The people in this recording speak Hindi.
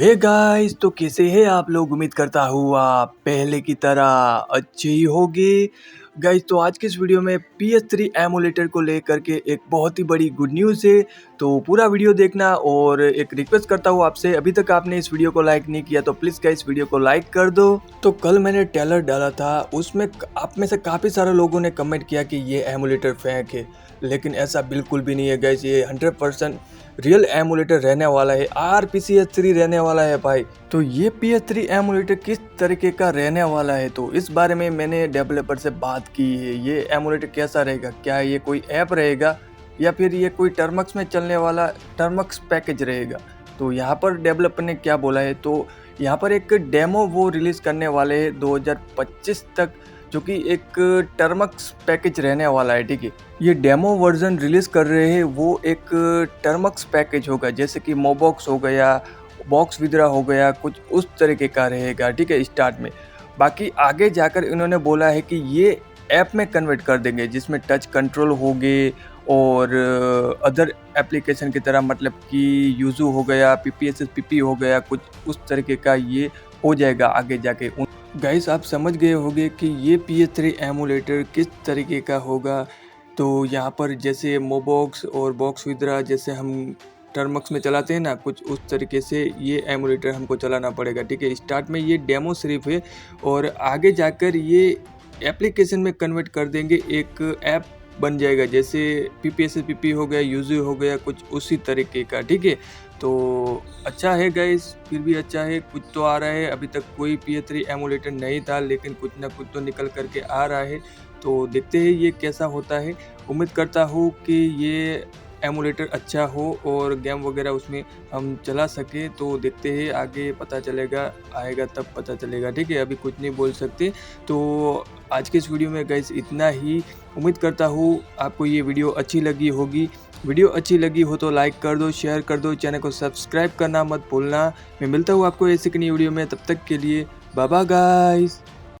हे गाइस, तो कैसे हैं आप लोग। उम्मीद करता हूँ आप पहले की तरह अच्छे ही होंगे। गाइस, तो आज के इस वीडियो में PS3 एमुलेटर को लेकर के एक बहुत ही बड़ी गुड न्यूज़ है। तो पूरा वीडियो देखना और एक रिक्वेस्ट करता हूँ आपसे, अभी तक आपने इस वीडियो को लाइक नहीं किया तो प्लीज़ गाइस वीडियो को लाइक कर दो। तो कल मैंने ट्रेलर डाला था, उसमें आप में से काफ़ी सारे लोगों ने कमेंट किया कि ये एमुलेटर फेक है, लेकिन ऐसा बिल्कुल भी नहीं है गाइस। ये 100% रियल एमुलेटर रहने वाला है, RPCH3 रहने वाला है भाई। तो ये PS3 एमुलेटर किस तरीके का रहने वाला है, तो इस बारे में मैंने डेवलपर से बात की है। ये एमुलेटर कैसा रहेगा, क्या ये कोई ऐप रहेगा या फिर ये कोई टर्मक्स में चलने वाला टर्मक्स पैकेज रहेगा। तो यहाँ पर डेवलपर ने क्या बोला है, तो यहाँ पर एक डेमो वो रिलीज़ करने वाले हैं 2025 तक, जो कि एक टर्मक्स पैकेज रहने वाला है। ठीक है, ये डेमो वर्जन रिलीज़ कर रहे हैं, वो एक टर्मक्स पैकेज होगा, जैसे कि मोबॉक्स हो गया, बॉक्स विद्रा हो गया, कुछ उस तरीके का रहेगा। ठीक है, स्टार्ट में। बाकी आगे जाकर इन्होंने बोला है कि ये ऐप में कन्वर्ट कर देंगे, जिसमें टच कंट्रोल होंगे और अदर एप्लीकेशन की तरह, मतलब कि यूजू हो गया, PPSSPP हो गया, कुछ उस तरीके का ये हो जाएगा आगे जाके। गाइस, आप समझ गए होंगे कि ये PS3 एमुलेटर किस तरीके का होगा। तो यहाँ पर जैसे मोबॉक्स और बॉक्स विद्रा जैसे हम टर्मक्स में चलाते हैं ना, कुछ उस तरीके से ये एमुलेटर हमको चलाना पड़ेगा। ठीक है, स्टार्ट में ये डेमो सिर्फ है और आगे जाकर ये एप्लीकेशन में कन्वर्ट कर देंगे, एक ऐप बन जाएगा, जैसे PPSSPP हो गया, यूजू हो गया, कुछ उसी तरीके का। ठीक है, तो अच्छा है गाइस, फिर भी अच्छा है, कुछ तो आ रहा है। अभी तक कोई PS3 एमुलेटर नहीं था, लेकिन कुछ ना कुछ तो निकल करके आ रहा है। तो देखते हैं ये कैसा होता है। उम्मीद करता हूँ कि ये एमुलेटर अच्छा हो और गेम वगैरह उसमें हम चला सके। तो देखते हैं, आगे पता चलेगा, आएगा तब पता चलेगा। ठीक है, अभी कुछ नहीं बोल सकते। तो आज के इस वीडियो में गाइस इतना ही। उम्मीद करता हूँ आपको ये वीडियो अच्छी लगी होगी। वीडियो अच्छी लगी हो तो लाइक कर दो, शेयर कर दो, चैनल को सब्सक्राइब करना मत भूलना। मैं मिलता हूँ आपको ऐसे की नई वीडियो में, तब तक के लिए बाय बाय गाइस।